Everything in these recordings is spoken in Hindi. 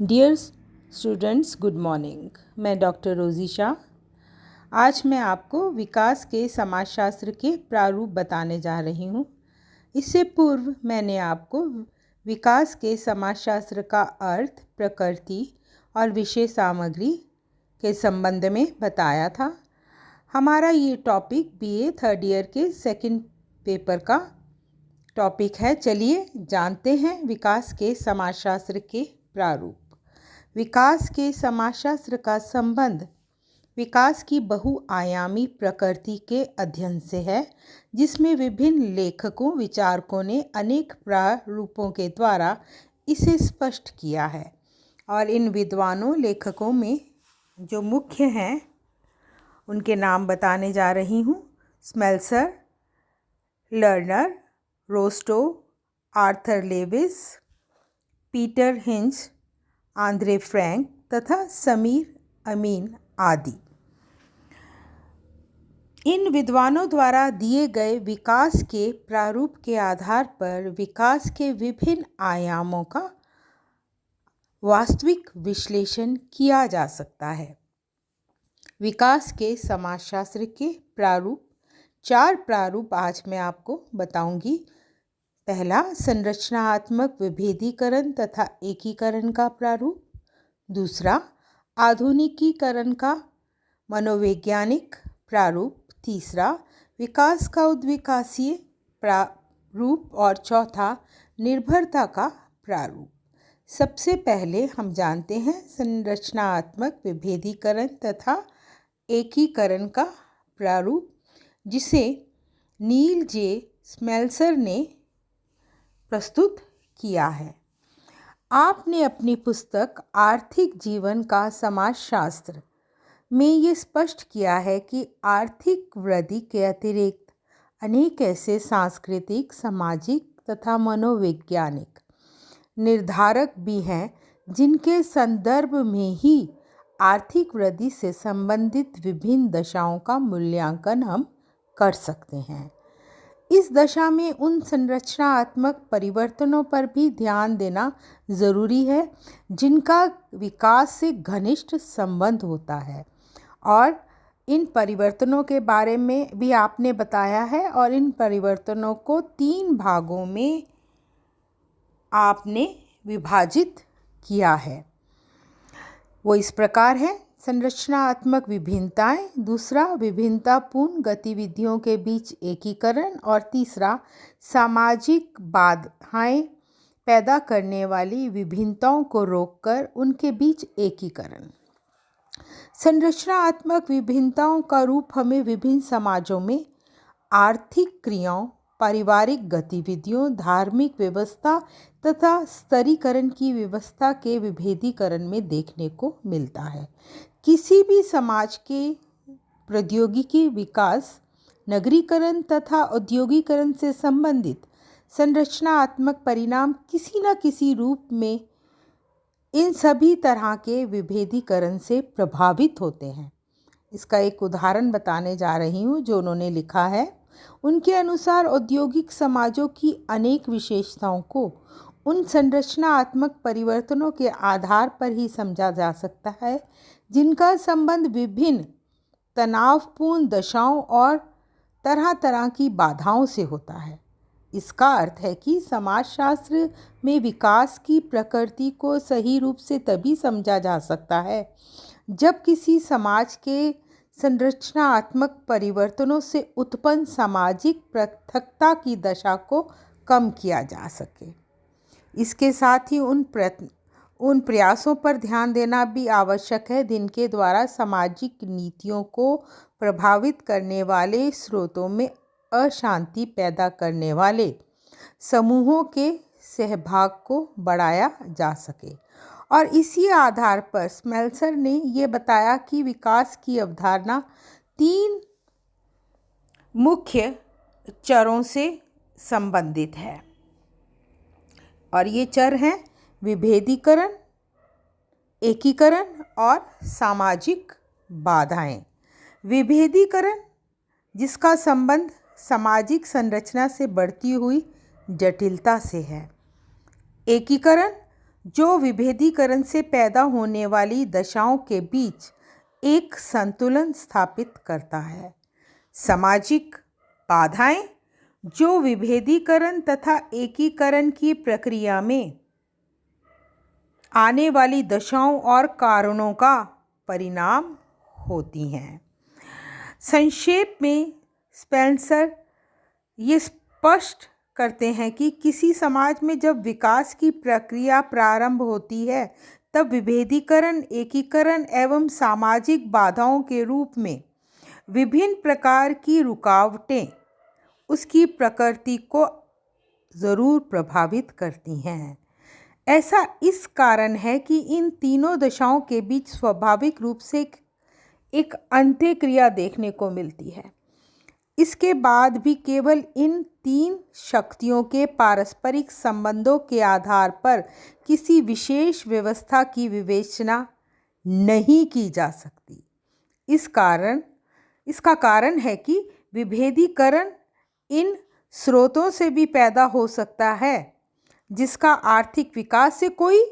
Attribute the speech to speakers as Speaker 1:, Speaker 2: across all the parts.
Speaker 1: Dear students, good morning. मैं डॉक्टर रोज़ी शाह। आज मैं आपको विकास के समाजशास्त्र के प्रारूप बताने जा रही हूँ। इससे पूर्व मैंने आपको विकास के समाजशास्त्र का अर्थ, प्रकृति और विषय सामग्री के संबंध में बताया था। हमारा ये टॉपिक बीए थर्ड ईयर के सेकंड पेपर का टॉपिक है। चलिए जानते हैं विकास के समाजशास्त्र के प्रारूप। विकास के समाजशास्त्र का संबंध विकास की बहुआयामी प्रकृति के अध्ययन से है, जिसमें विभिन्न लेखकों विचारकों ने अनेक प्रारूपों के द्वारा इसे स्पष्ट किया है। और इन विद्वानों लेखकों में जो मुख्य हैं उनके नाम बताने जा रही हूँ। Smelser, Lerner, Rostow, Arthur Lewis, Peter Heintz, Andre Frank तथा समीर अमीन आदि। इन विद्वानों द्वारा दिए गए विकास के प्रारूप के आधार पर विकास के विभिन्न आयामों का वास्तविक विश्लेषण किया जा सकता है। विकास के समाजशास्त्र के प्रारूप, 4 प्रारूप आज मैं आपको बताऊंगी। पहला, संरचनात्मक विभेदीकरण तथा एकीकरण का प्रारूप। दूसरा, आधुनिकीकरण का मनोवैज्ञानिक प्रारूप। तीसरा, विकास का उद्विकासीय प्रारूप। और चौथा, निर्भरता का प्रारूप। सबसे पहले हम जानते हैं संरचनात्मक विभेदीकरण तथा एकीकरण का प्रारूप, जिसे नील जे स्मेल्सर ने प्रस्तुत किया है। आपने अपनी पुस्तक आर्थिक जीवन का समाजशास्त्र में ये स्पष्ट किया है कि आर्थिक वृद्धि के अतिरिक्त अनेक ऐसे सांस्कृतिक, सामाजिक तथा मनोवैज्ञानिक निर्धारक भी हैं जिनके संदर्भ में ही आर्थिक वृद्धि से संबंधित विभिन्न दशाओं का मूल्यांकन हम कर सकते हैं। इस दशा में उन संरचनात्मक परिवर्तनों पर भी ध्यान देना ज़रूरी है जिनका विकास से घनिष्ठ संबंध होता है, और इन परिवर्तनों के बारे में भी आपने बताया है। और इन परिवर्तनों को 3 भागों में आपने विभाजित किया है। वो इस प्रकार है: संरचनात्मक विभिन्नताएं, दूसरा विभिन्नतापूर्ण गतिविधियों के बीच एकीकरण, और तीसरा सामाजिक बाधाएं पैदा करने वाली विभिन्नताओं को रोककर उनके बीच एकीकरण। संरचनात्मक विभिन्नताओं का रूप हमें विभिन्न समाजों में आर्थिक क्रियाओं, पारिवारिक गतिविधियों, धार्मिक व्यवस्था तथा स्तरीकरण की व्यवस्था के विभेदीकरण में देखने को मिलता है। किसी भी समाज के प्रौद्योगिकी विकास, नगरीकरण तथा औद्योगिकरण से संबंधित संरचनात्मक परिणाम किसी न किसी रूप में इन सभी तरह के विभेदीकरण से प्रभावित होते हैं। इसका एक उदाहरण बताने जा रही हूँ जो उन्होंने लिखा है। उनके अनुसार औद्योगिक समाजों की अनेक विशेषताओं को उन संरचनात्मक परिवर्तनों के आधार पर ही समझा जा सकता है जिनका संबंध विभिन्न तनावपूर्ण दशाओं और तरह तरह की बाधाओं से होता है। इसका अर्थ है कि समाजशास्त्र में विकास की प्रकृति को सही रूप से तभी समझा जा सकता है जब किसी समाज के संरचनात्मक परिवर्तनों से उत्पन्न सामाजिक पृथकता की दशा को कम किया जा सके। इसके साथ ही उन प्रयासों पर ध्यान देना भी आवश्यक है जिनके द्वारा सामाजिक नीतियों को प्रभावित करने वाले स्रोतों में अशांति पैदा करने वाले समूहों के सहभाग को बढ़ाया जा सके। और इसी आधार पर स्मेल्सर ने ये बताया कि विकास की अवधारणा 3 मुख्य चरों से संबंधित है, और ये चर हैं विभेदीकरण, एकीकरण और सामाजिक बाधाएं। विभेदीकरण, जिसका संबंध सामाजिक संरचना से बढ़ती हुई जटिलता से है। एकीकरण, जो विभेदीकरण से पैदा होने वाली दशाओं के बीच एक संतुलन स्थापित करता है। सामाजिक बाधाएं, जो विभेदीकरण तथा एकीकरण की प्रक्रिया में आने वाली दशाओं और कारणों का परिणाम होती हैं। संक्षेप में स्पेंसर ये स्पष्ट करते हैं कि किसी समाज में जब विकास की प्रक्रिया प्रारंभ होती है तब विभेदीकरण, एकीकरण एवं सामाजिक बाधाओं के रूप में विभिन्न प्रकार की रुकावटें उसकी प्रकृति को ज़रूर प्रभावित करती हैं। ऐसा इस कारण है कि इन तीनों दशाओं के बीच स्वाभाविक रूप से एक अंत्यक्रिया देखने को मिलती है। इसके बाद भी केवल इन तीन शक्तियों के पारस्परिक संबंधों के आधार पर किसी विशेष व्यवस्था की विवेचना नहीं की जा सकती। इसका कारण है कि विभेदीकरण इन स्रोतों से भी पैदा हो सकता है जिसका आर्थिक विकास से कोई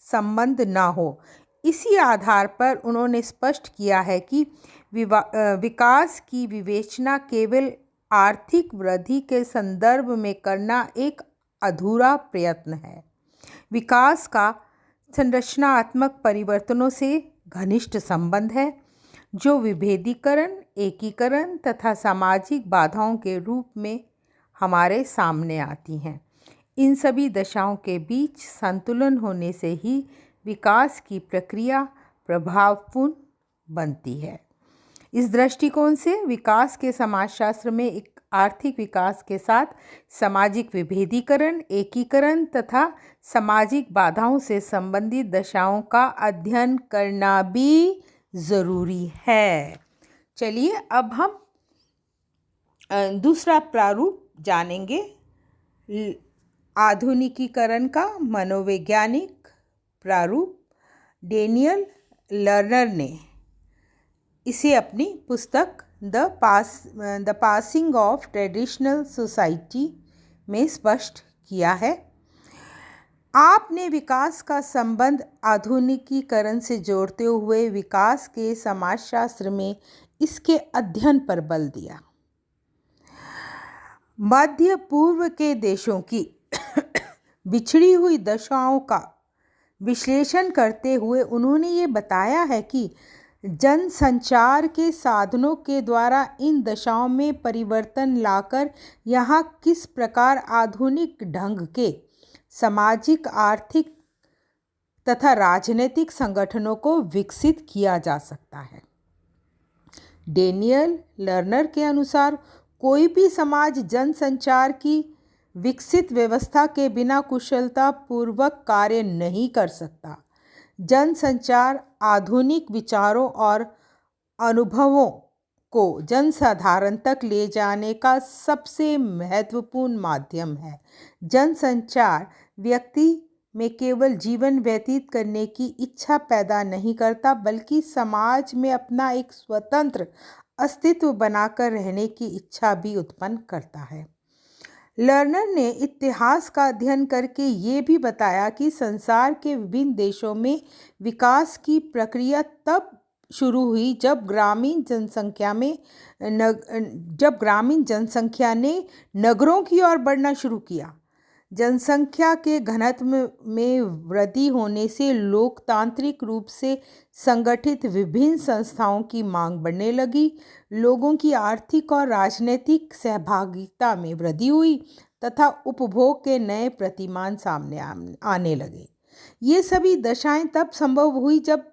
Speaker 1: संबंध ना हो। इसी आधार पर उन्होंने स्पष्ट किया है कि विकास की विवेचना केवल आर्थिक वृद्धि के संदर्भ में करना एक अधूरा प्रयत्न है। विकास का संरचनात्मक परिवर्तनों से घनिष्ठ संबंध है जो विभेदीकरण, एकीकरण तथा सामाजिक बाधाओं के रूप में हमारे सामने आती हैं। इन सभी दशाओं के बीच संतुलन होने से ही विकास की प्रक्रिया प्रभावपूर्ण बनती है। इस दृष्टिकोण से विकास के समाजशास्त्र में एक आर्थिक विकास के साथ सामाजिक विभेदीकरण, एकीकरण तथा सामाजिक बाधाओं से संबंधित दशाओं का अध्ययन करना भी ज़रूरी है। चलिए अब हम दूसरा प्रारूप जानेंगे, आधुनिकीकरण का मनोवैज्ञानिक प्रारूप। डेनियल लर्नर ने इसे अपनी पुस्तक the passing of traditional society में स्पष्ट किया है। आपने विकास का संबंध आधुनिकीकरण से जोड़ते हुए विकास के समाजशास्त्र में इसके अध्ययन पर बल दिया। मध्य पूर्व के देशों की बिछड़ी हुई दशाओं का विश्लेषण करते हुए उन्होंने ये बताया है कि जनसंचार के साधनों के द्वारा इन दशाओं में परिवर्तन लाकर यहाँ किस प्रकार आधुनिक ढंग के सामाजिक, आर्थिक तथा राजनीतिक संगठनों को विकसित किया जा सकता है। डेनियल लर्नर के अनुसार कोई भी समाज जनसंचार की विकसित व्यवस्था के बिना कुशलता पूर्वक कार्य नहीं कर सकता। जनसंचार आधुनिक विचारों और अनुभवों को जनसाधारण तक ले जाने का सबसे महत्वपूर्ण माध्यम है। जनसंचार व्यक्ति में केवल जीवन व्यतीत करने की इच्छा पैदा नहीं करता, बल्कि समाज में अपना एक स्वतंत्र अस्तित्व बनाकर रहने की इच्छा भी उत्पन्न करता है। लर्नर ने इतिहास का अध्ययन करके ये भी बताया कि संसार के विभिन्न देशों में विकास की प्रक्रिया तब शुरू हुई जब ग्रामीण जनसंख्या ने नगरों की ओर बढ़ना शुरू किया। जनसंख्या के घनत्व में वृद्धि होने से लोकतांत्रिक रूप से संगठित विभिन्न संस्थाओं की मांग बढ़ने लगी। लोगों की आर्थिक और राजनीतिक सहभागिता में वृद्धि हुई तथा उपभोग के नए प्रतिमान सामने आने लगे। ये सभी दशाएं तब संभव हुई जब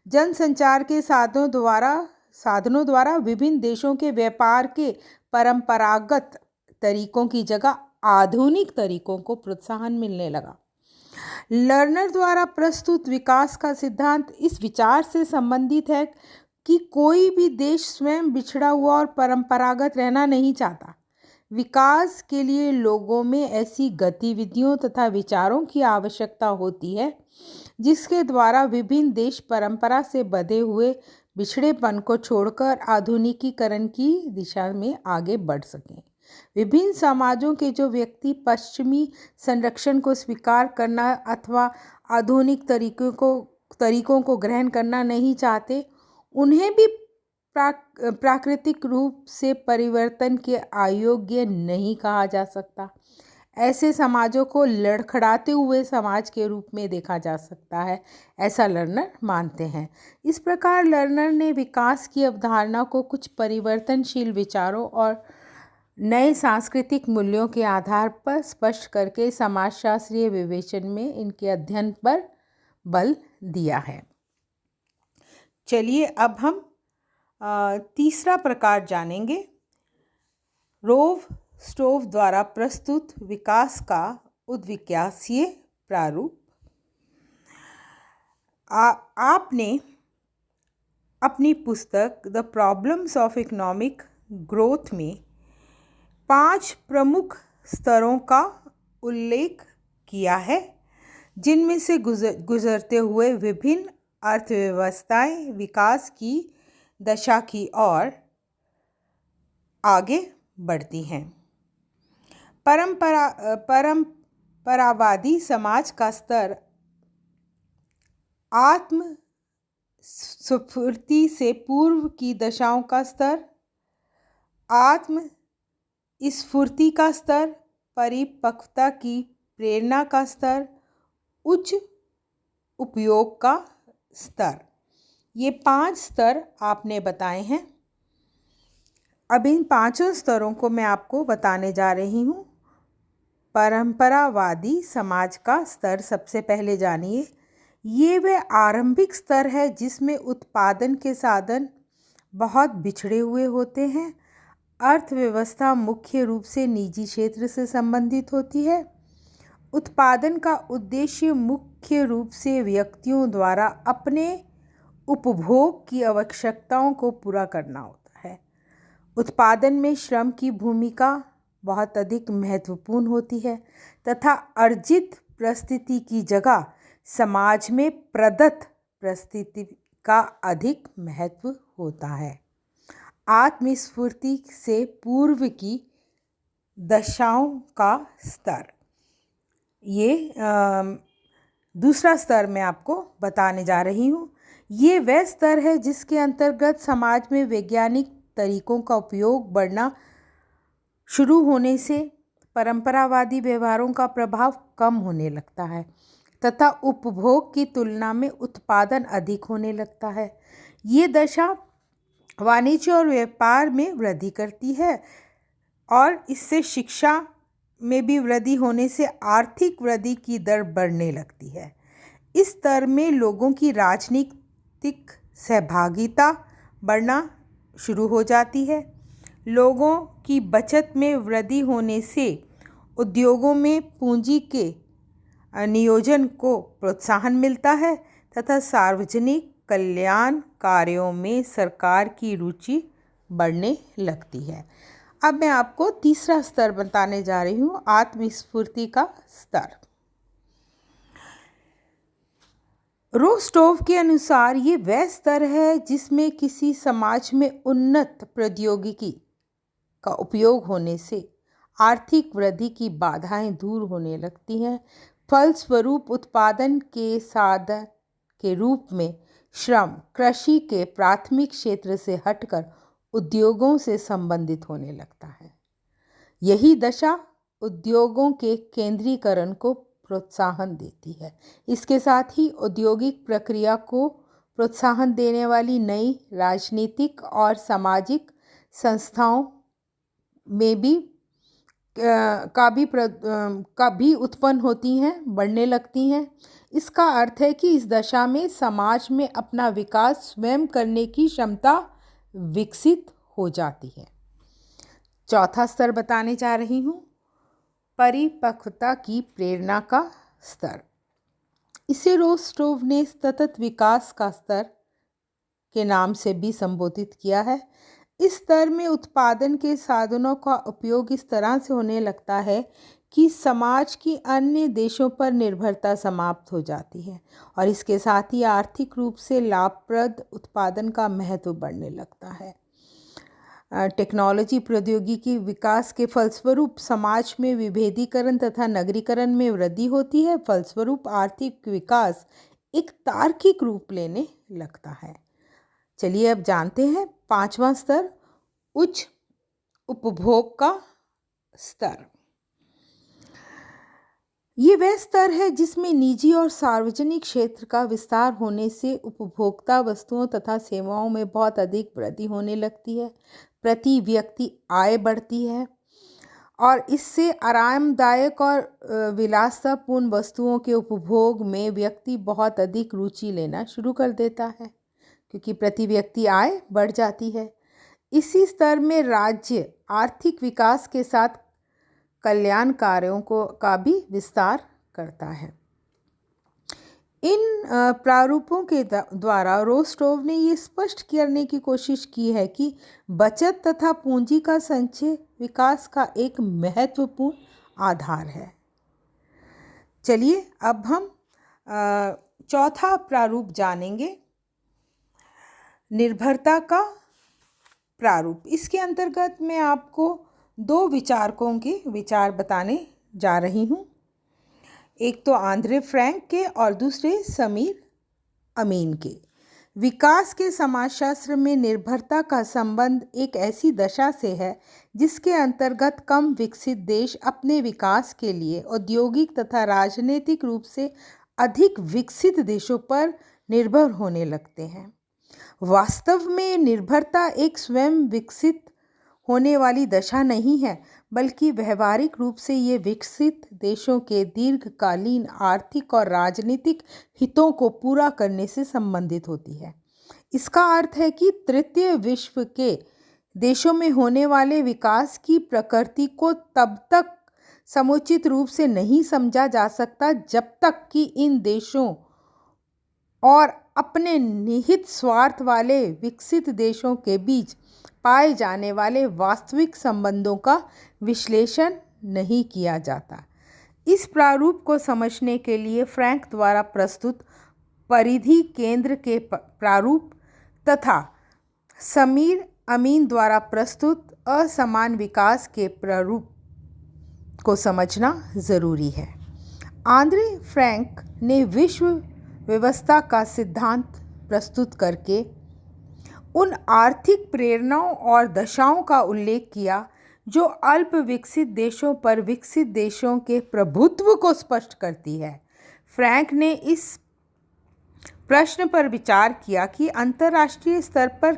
Speaker 1: जनसंचार के साधनों द्वारा विभिन्न देशों के व्यापार के परंपरागत तरीकों की जगह आधुनिक तरीकों को प्रोत्साहन मिलने लगा। लर्नर द्वारा प्रस्तुत विकास का सिद्धांत इस विचार से संबंधित है कि कोई भी देश स्वयं बिछड़ा हुआ और परंपरागत रहना नहीं चाहता। विकास के लिए लोगों में ऐसी गतिविधियों तथा विचारों की आवश्यकता होती है जिसके द्वारा विभिन्न देश परंपरा से बंधे हुए बिछड़ेपन को छोड़कर आधुनिकीकरण की दिशा में आगे बढ़ सकें। विभिन्न समाजों के जो व्यक्ति पश्चिमी संरक्षण को स्वीकार करना अथवा आधुनिक तरीकों को ग्रहण करना नहीं चाहते, उन्हें भी प्राकृतिक रूप से परिवर्तन के अयोग्य नहीं कहा जा सकता। ऐसे समाजों को लड़खड़ाते हुए समाज के रूप में देखा जा सकता है, ऐसा लर्नर मानते हैं। इस प्रकार लर्नर ने विकास की अवधारणा को कुछ परिवर्तनशील विचारों और नए सांस्कृतिक मूल्यों के आधार पर स्पष्ट करके समाजशास्त्रीय विवेचन में इनके अध्ययन पर बल दिया है। चलिए अब हम तीसरा प्रकार जानेंगे, रोव स्टोव द्वारा प्रस्तुत विकास का उद्विकासीय प्रारूप। आपने अपनी पुस्तक the problems of economic growth में 5 प्रमुख स्तरों का उल्लेख किया है, जिनमें से गुजरते हुए विभिन्न अर्थव्यवस्थाएं विकास की दशा की ओर आगे बढ़ती हैं। परंपरावादी समाज का स्तर आत्म स्फूर्ति से पूर्व की दशाओं का स्तर, आत्म स्फूर्ति का स्तर, परिपक्वता की प्रेरणा का स्तर, उच्च उपयोग का स्तर, ये 5 स्तर आपने बताए हैं। अब इन 5 स्तरों को मैं आपको बताने जा रही हूँ। परंपरावादी समाज का स्तर सबसे पहले जानिए। ये वह आरंभिक स्तर है जिसमें उत्पादन के साधन बहुत बिछड़े हुए होते हैं। अर्थव्यवस्था मुख्य रूप से निजी क्षेत्र से संबंधित होती है। उत्पादन का उद्देश्य मुख्य रूप से व्यक्तियों द्वारा अपने उपभोग की आवश्यकताओं को पूरा करना होता है। उत्पादन में श्रम की भूमिका बहुत अधिक महत्वपूर्ण होती है तथा अर्जित परिस्थिति की जगह समाज में प्रदत्त परिस्थिति का अधिक महत्व होता है। आत्मस्फूर्ति से पूर्व की दशाओं का स्तर, ये दूसरा स्तर मैं आपको बताने जा रही हूँ। ये वह स्तर है जिसके अंतर्गत समाज में वैज्ञानिक तरीकों का उपयोग बढ़ना शुरू होने से परंपरावादी व्यवहारों का प्रभाव कम होने लगता है तथा उपभोग की तुलना में उत्पादन अधिक होने लगता है। ये दशा वाणिज्य और व्यापार में वृद्धि करती है और इससे शिक्षा में भी वृद्धि होने से आर्थिक वृद्धि की दर बढ़ने लगती है। इस स्तर में लोगों की राजनीतिक सहभागिता बढ़ना शुरू हो जाती है। लोगों की बचत में वृद्धि होने से उद्योगों में पूंजी के नियोजन को प्रोत्साहन मिलता है तथा सार्वजनिक कल्याण कार्यों में सरकार की रुचि बढ़ने लगती है। अब मैं आपको तीसरा स्तर बताने जा रही हूँ, आत्मस्फूर्ति का स्तर। रोस्टोव के अनुसार ये वह स्तर है जिसमें किसी समाज में उन्नत प्रौद्योगिकी का उपयोग होने से आर्थिक वृद्धि की बाधाएं दूर होने लगती हैं। फलस्वरूप उत्पादन के साधन के रूप में श्रम कृषि के प्राथमिक क्षेत्र से हटकर उद्योगों से संबंधित होने लगता है। यही दशा उद्योगों के केंद्रीकरण को प्रोत्साहन देती है। इसके साथ ही औद्योगिक प्रक्रिया को प्रोत्साहन देने वाली नई राजनीतिक और सामाजिक संस्थाओं में भी कभी उत्पन्न होती हैं, बढ़ने लगती हैं। इसका अर्थ है कि इस दशा में समाज में अपना विकास स्वयं करने की क्षमता विकसित हो जाती है। चौथा स्तर बताने जा रही हूँ, परिपक्वता की प्रेरणा का स्तर। इसे रोस्टोव ने सतत विकास का स्तर के नाम से भी संबोधित किया है। इस स्तर में उत्पादन के साधनों का उपयोग इस तरह से होने लगता है कि समाज की अन्य देशों पर निर्भरता समाप्त हो जाती है और इसके साथ ही आर्थिक रूप से लाभप्रद उत्पादन का महत्व बढ़ने लगता है। टेक्नोलॉजी प्रौद्योगिकी विकास के फलस्वरूप समाज में विभेदीकरण तथा नगरीकरण में वृद्धि होती है। फलस्वरूप आर्थिक विकास एक तार्किक रूप लेने लगता है। चलिए अब जानते हैं 5वां स्तर, उच्च उपभोग का स्तर। ये वह स्तर है जिसमें निजी और सार्वजनिक क्षेत्र का विस्तार होने से उपभोक्ता वस्तुओं तथा सेवाओं में बहुत अधिक वृद्धि होने लगती है। प्रति व्यक्ति आय बढ़ती है और इससे आरामदायक और विलासतापूर्ण वस्तुओं के उपभोग में व्यक्ति बहुत अधिक रुचि लेना शुरू कर देता है, क्योंकि प्रति व्यक्ति आय बढ़ जाती है। इसी स्तर में राज्य आर्थिक विकास के साथ कल्याण कार्यों का भी विस्तार करता है। इन प्रारूपों के द्वारा रोस्टोव ने ये स्पष्ट करने की कोशिश की है कि बचत तथा पूंजी का संचय विकास का एक महत्वपूर्ण आधार है। चलिए अब हम चौथा प्रारूप जानेंगे, निर्भरता का प्रारूप। इसके अंतर्गत मैं आपको 2 विचारकों के विचार बताने जा रही हूँ। एक तो आंद्रे फ्रैंक के और दूसरे समीर अमीन के। विकास के समाजशास्त्र में निर्भरता का संबंध एक ऐसी दशा से है जिसके अंतर्गत कम विकसित देश अपने विकास के लिए औद्योगिक तथा राजनीतिक रूप से अधिक विकसित देशों पर निर्भर होने लगते हैं। वास्तव में निर्भरता एक स्वयं विकसित होने वाली दशा नहीं है, बल्कि व्यवहारिक रूप से ये विकसित देशों के दीर्घकालीन आर्थिक और राजनीतिक हितों को पूरा करने से संबंधित होती है। इसका अर्थ है कि तृतीय विश्व के देशों में होने वाले विकास की प्रकृति को तब तक समुचित रूप से नहीं समझा जा सकता जब तक कि इन देशों और अपने निहित स्वार्थ वाले विकसित देशों के बीच पाए जाने वाले वास्तविक संबंधों का विश्लेषण नहीं किया जाता। इस प्रारूप को समझने के लिए फ्रैंक द्वारा प्रस्तुत परिधि केंद्र के प्रारूप तथा समीर अमीन द्वारा प्रस्तुत असमान विकास के प्रारूप को समझना ज़रूरी है। आंद्रे फ्रैंक ने विश्व व्यवस्था का सिद्धांत प्रस्तुत करके उन आर्थिक प्रेरणाओं और दशाओं का उल्लेख किया जो अल्प विकसित देशों पर विकसित देशों के प्रभुत्व को स्पष्ट करती है। फ्रैंक ने इस प्रश्न पर विचार किया कि अंतर्राष्ट्रीय स्तर पर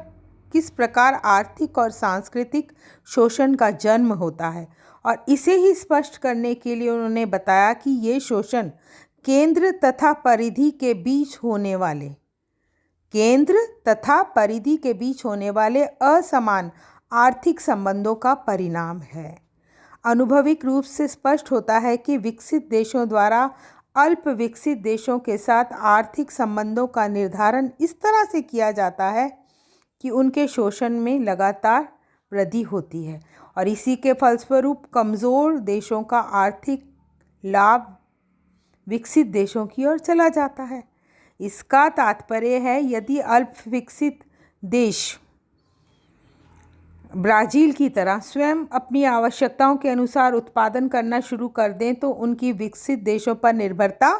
Speaker 1: किस प्रकार आर्थिक और सांस्कृतिक शोषण का जन्म होता है, और इसे ही स्पष्ट करने के लिए उन्होंने बताया कि ये शोषण केंद्र तथा परिधि के बीच होने वाले असमान आर्थिक संबंधों का परिणाम है। अनुभविक रूप से स्पष्ट होता है कि विकसित देशों द्वारा अल्प विकसित देशों के साथ आर्थिक संबंधों का निर्धारण इस तरह से किया जाता है कि उनके शोषण में लगातार वृद्धि होती है और इसी के फलस्वरूप कमज़ोर देशों का आर्थिक लाभ विकसित देशों की ओर चला जाता है। इसका तात्पर्य है, यदि अल्प विकसित देश ब्राज़ील की तरह स्वयं अपनी आवश्यकताओं के अनुसार उत्पादन करना शुरू कर दें तो उनकी विकसित देशों पर निर्भरता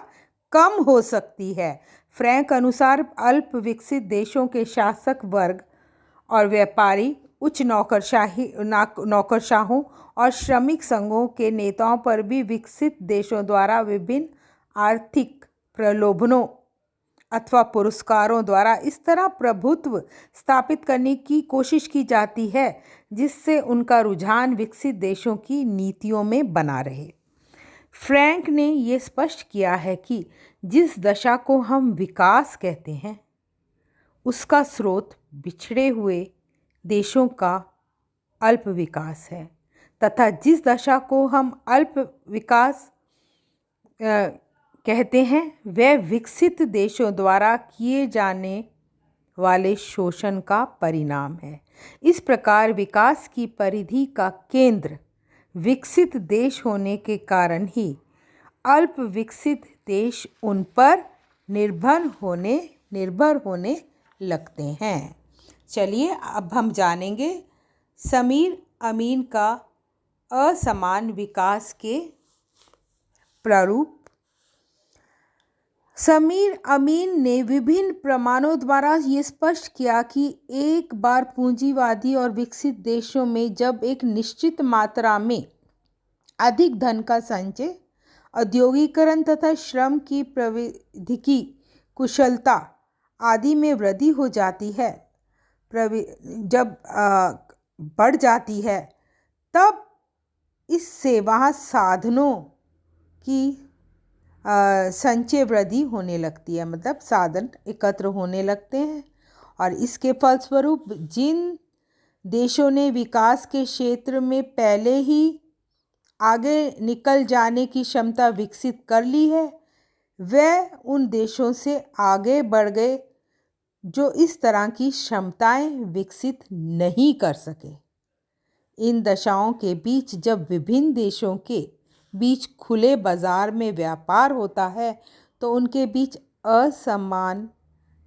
Speaker 1: कम हो सकती है। फ्रैंक अनुसार अल्प विकसित देशों के शासक वर्ग और व्यापारी उच्च नौकरशाहों और श्रमिक संघों के नेताओं पर भी विकसित देशों द्वारा विभिन्न आर्थिक प्रलोभनों अथवा पुरस्कारों द्वारा इस तरह प्रभुत्व स्थापित करने की कोशिश की जाती है जिससे उनका रुझान विकसित देशों की नीतियों में बना रहे। फ्रैंक ने ये स्पष्ट किया है कि जिस दशा को हम विकास कहते हैं उसका स्रोत बिछड़े हुए देशों का अल्प विकास है, तथा जिस दशा को हम अल्प विकास कहते हैं वह विकसित देशों द्वारा किए जाने वाले शोषण का परिणाम है। इस प्रकार विकास की परिधि का केंद्र विकसित देश होने के कारण ही अल्प विकसित देश उन पर निर्भर होने लगते हैं। चलिए अब हम जानेंगे समीर अमीन का असमान विकास के प्रारूप। समीर अमीन ने विभिन्न प्रमाणों द्वारा ये स्पष्ट किया कि एक बार पूंजीवादी और विकसित देशों में जब एक निश्चित मात्रा में अधिक धन का संचय, औद्योगिकरण तथा श्रम की प्रौद्योगिकी कुशलता आदि में वृद्धि हो जाती है, जब बढ़ जाती है, तब इससे वहाँ साधनों की संचय वृद्धि होने लगती है, मतलब साधन एकत्र होने लगते हैं। और इसके फलस्वरूप जिन देशों ने विकास के क्षेत्र में पहले ही आगे निकल जाने की क्षमता विकसित कर ली है, वह उन देशों से आगे बढ़ गए जो इस तरह की क्षमताएं विकसित नहीं कर सके। इन दशाओं के बीच जब विभिन्न देशों के बीच खुले बाजार में व्यापार होता है तो उनके बीच असमान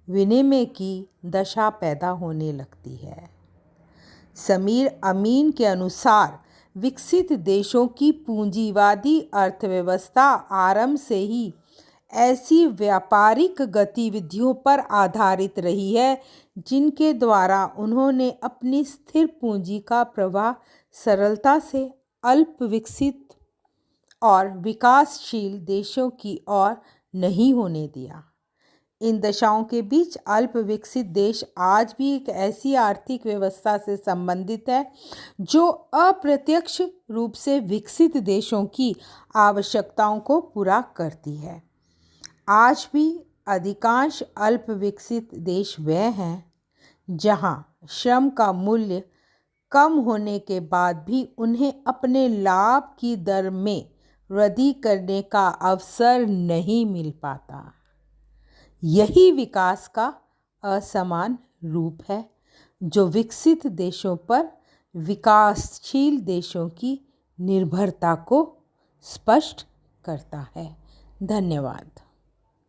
Speaker 1: विनिमय की दशा पैदा होने लगती है। समीर अमीन के अनुसार विकसित देशों की पूंजीवादी अर्थव्यवस्था आरंभ से ही ऐसी व्यापारिक गतिविधियों पर आधारित रही है जिनके द्वारा उन्होंने अपनी स्थिर पूंजी का प्रवाह सरलता से अल्प विकसित और विकासशील देशों की ओर नहीं होने दिया। इन दशाओं के बीच अल्प विकसित देश आज भी एक ऐसी आर्थिक व्यवस्था से संबंधित है जो अप्रत्यक्ष रूप से विकसित देशों की आवश्यकताओं को पूरा करती है। आज भी अधिकांश अल्प विकसित देश वह हैं जहां श्रम का मूल्य कम होने के बाद भी उन्हें अपने लाभ की दर में वृद्धि करने का अवसर नहीं मिल पाता। यही विकास का असमान रूप है जो विकसित देशों पर विकासशील देशों की निर्भरता को स्पष्ट करता है। धन्यवाद।